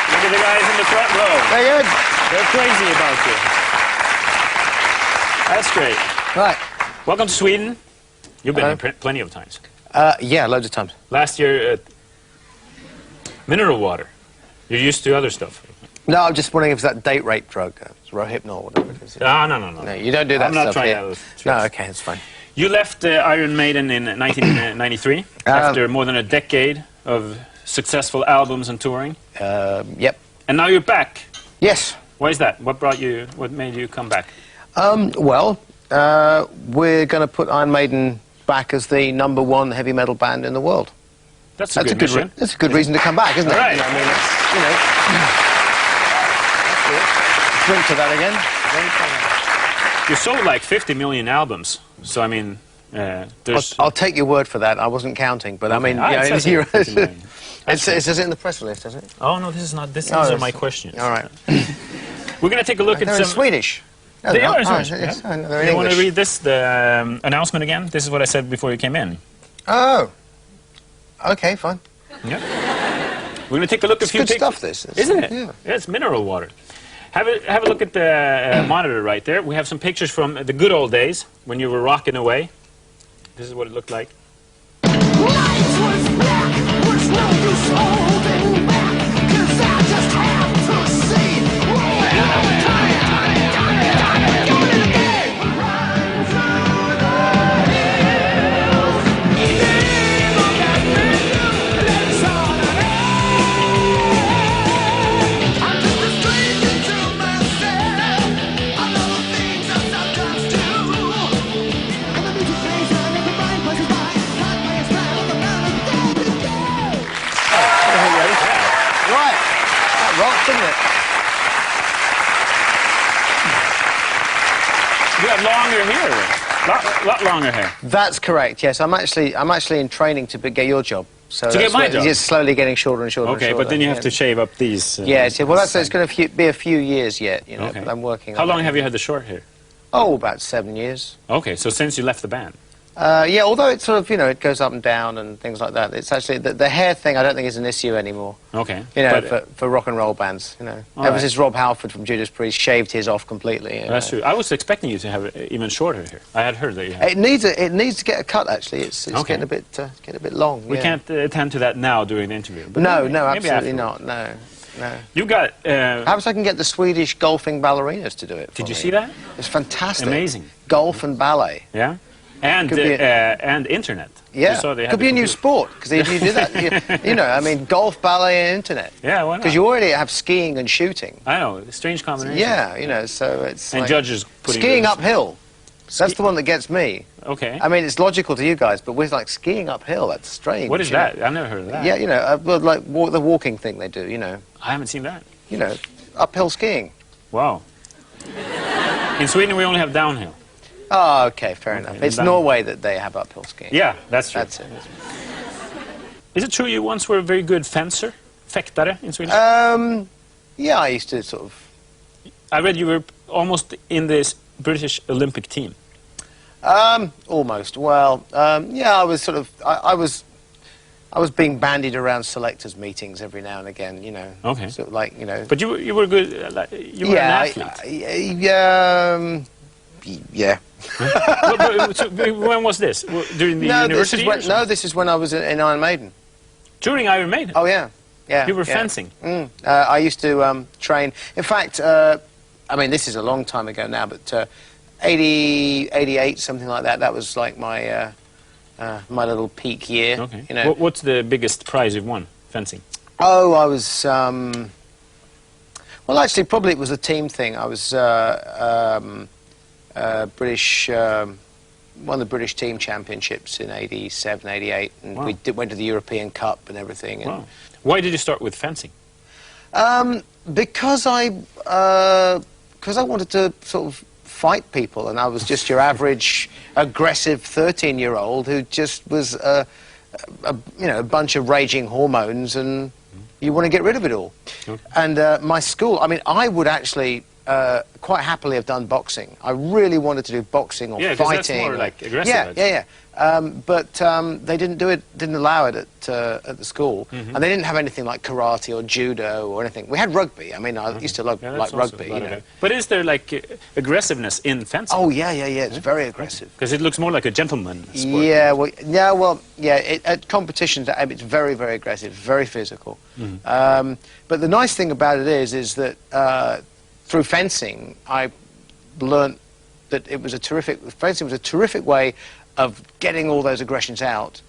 Look at the guys in the front row. Very good. They're crazy about you. That's great. Right. Welcome to Sweden. You've been here plenty of times. Yeah, loads of times. Last year, mineral water. You're used to other stuff. No, I'm just wondering if it's that date rape drug, Rohypnol or whatever it is. No. No, you don't do that I'm not stuff trying here. those tricks. No, okay, that's fine. You left Iron Maiden in 1993 after more than a decade of successful albums and touring. Yep. And now you're back. Yes. Why is that? What made you come back? Well, we're going to put Iron Maiden back as the #1 heavy metal band in the world. That's a good mission. That's a good reason to come back, isn't it? Right. You know, I mean, it's, you know. Drink to that again. You sold like 50 million albums, so I mean, there's... I'll take your word for that. I wasn't counting, but I mean, yeah, it says it in the press release, does it? Oh no, this is not. These are my questions. All right. We're going to take a look at They're some... in Swedish. No, They are in oh, Swedish. yes, Yeah. they're in You want to English. read this, the announcement again? This is what I said before you came in. Oh. Okay, fine. Yeah. We're going to take a look at a few Good stuff, this. Isn't it? Yeah. Yeah, it's mineral water. Have a look at the monitor right there. We have some pictures from the good old days when you were rocking away. This is what it looked like. You have longer hair, lot longer hair. That's correct. Yes, I'm actually in training to get your job. So to get my job. It's slowly getting shorter and shorter. Okay, and shorter, but then you have to shave up these. Yes. Yeah, well, it's going to be a few years yet. You know, Okay. but I'm working. How on long it. have you had the short hair? Oh, about 7 years. Okay, so since you left the band. Yeah, although it's sort of, you know, it goes up and down and things like that. It's actually the hair thing. I don't think is an issue anymore. Okay. You know, but, for rock and roll bands. You know, all ever right. since Rob Halford from Judas Priest shaved his off completely. You That's know. true. I was expecting you to have even shorter hair. I had heard that you had. It needs to get a cut. Actually, it's Okay. getting a bit long. We yeah. can't attend to that now during the interview. But No, maybe absolutely afterwards. not. No. You got. Perhaps I can get the Swedish golfing ballerinas to do it. Did for you me. see that? It's fantastic. Amazing. Golf and ballet. Yeah. And Could be and internet. Yeah. You saw they had Could the be a new computer. sport because if you do that, you know, I mean, golf, ballet, and internet. Yeah, why not? Because you already have skiing and shooting. I know, a strange combination. Yeah, you know, so it's And like judges putting skiing those- uphill. That's the one that gets me. Okay. I mean, it's logical to you guys, but we're like skiing uphill. That's strange. What is you know? that? I've never heard of that. Yeah, you know, well, like the walking thing they do. You know, I haven't seen that. you know, uphill skiing. Wow. In Sweden, we only have downhill. Oh, okay, fair enough. It's down- Norway that they have uphill skiing. Yeah, that's true. That's it. Is it true you once were a very good fencer? Fäktare in Sweden? Yeah, I used to sort of. I read you were almost in this British Olympic team. Almost. Well, yeah, I was sort of. I was being bandied around selectors' meetings every now and again. You know. Okay. Sort of like, you know. But you were good. You were an athlete. Yeah. So when was this? During the university? This is when I was in Iron Maiden. During Iron Maiden? Oh yeah. Yeah. You were yeah. fencing? I used to train. In fact, I mean, this is a long time ago now, but 80, 88, something like that. That was like my my little peak year. Okay. You know. What's the biggest prize you've won, fencing? Oh, I was. Well, actually, probably it was a team thing. I was British. Won the British team championships in '87, '88, and Wow. we went to the European Cup and everything. And Wow. Why did you start with fencing? Because I wanted to sort of fight people, and I was just your average aggressive 13-year-old who just was you know, a bunch of raging hormones, and you want to get rid of it all. Okay. And my school, I mean, I would actually quite happily have done boxing. I really wanted to do boxing or fighting. That's more like aggressive. But they didn't allow it at the school, and they didn't have anything like karate or judo or anything. We had rugby. I mean, I used to like rugby. You know. But is there like aggressiveness in fencing? Oh yeah. It's very aggressive. Because it looks more like a gentleman sport. At competitions, it's very, very aggressive, very physical. But the nice thing about it is that through fencing, I learnt that fencing was a terrific way of getting all those aggressions out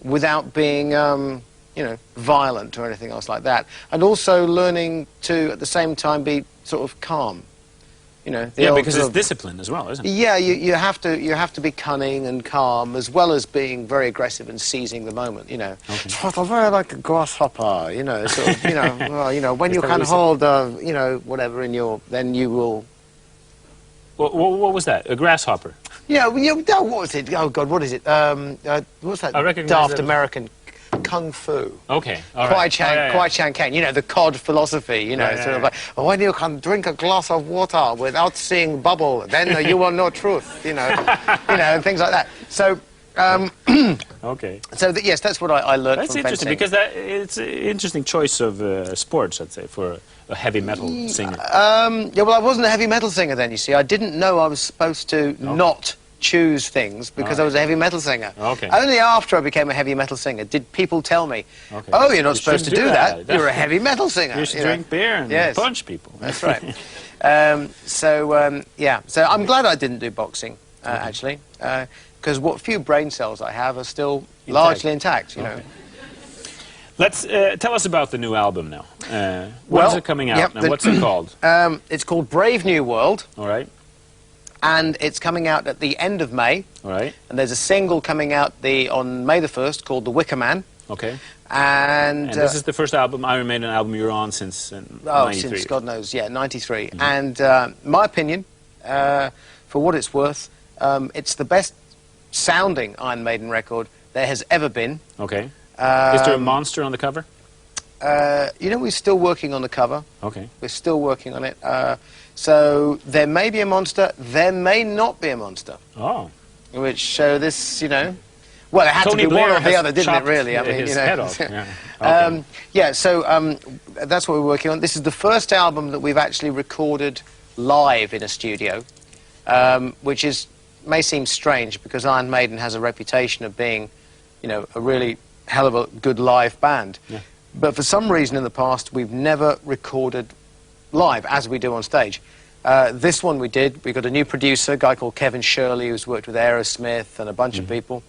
without being, violent or anything else like that. And also learning to, at the same time, be sort of calm. You know, because it's discipline as well, isn't it? Yeah, you have to be cunning and calm, as well as being very aggressive and seizing the moment. You know, sort of very like a grasshopper. You know, sort of, when you can hold, whatever in your, then you will. What was that? A grasshopper? Yeah, what was it? Oh God, what is it? What's that daft American kung fu? Okay, all right. Kwai Chan Kane. You know, the cod philosophy. You know, sort of like, when you can drink a glass of water without seeing bubble, then you will know truth. You know, and things like that. So. Okay. So yes, that's what I learned. That's from interesting fencing. because it's an interesting choice of sports, I'd say, for a heavy metal singer. Well, I wasn't a heavy metal singer then. You see, I didn't know I was supposed to not choose things because I was a heavy metal singer. Okay. Only after I became a heavy metal singer did people tell me, "Oh, you're not supposed to do that. You're a heavy metal singer. You should drink beer and punch people." That's right. So I'm glad I didn't do boxing actually. Because what few brain cells I have are still largely intact, you know. Let's tell us about the new album now. When's it coming out and what's it called? It's called Brave New World. All right. And it's coming out at the end of May. All right. And there's a single coming out on May the 1st called The Wicker Man. Okay. And this is the first Iron Maiden album you're on since 93. Since God knows, 93. And my opinion, for what it's worth, it's the best sounding Iron Maiden record there has ever been. Okay. Is there a monster on the cover? We're still working on the cover. Okay. We're still working on it. So there may be a monster, there may not be a monster. Oh. Which this, well, it had Tony to be Blair one or the other, didn't it, really? I mean, his head off. So that's what we're working on. This is the first album that we've actually recorded live in a studio, which may seem strange because Iron Maiden has a reputation of being, a really hell of a good live band. Yeah. But for some reason in the past, we've never recorded live as we do on stage. This one we did. We got a new producer, a guy called Kevin Shirley, who's worked with Aerosmith and a bunch of people.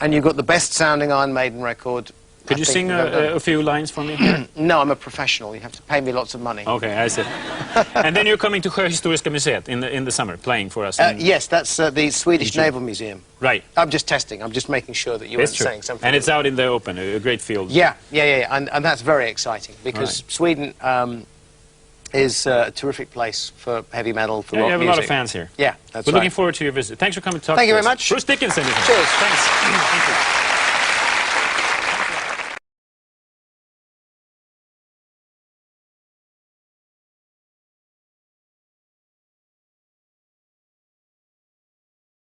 And you've got the best sounding Iron Maiden record. Could you sing a few lines for me here? No, I'm a professional. You have to pay me lots of money. Okay, I see. And then you're coming to Sjöhistoriska museet in the summer, playing for us. Yes, that's the Swedish Naval Museum. Right. I'm just testing. I'm just making sure that you weren't saying something. And it's out in the open, a great field. Yeah. And that's very exciting because Sweden is a terrific place for heavy metal, for rock music. You have a lot of fans here. Yeah, that's We're looking forward to your visit. Thanks for coming to talk to us. Thank you very much. Bruce Dickinson is here. Cheers. Thanks. Thank you.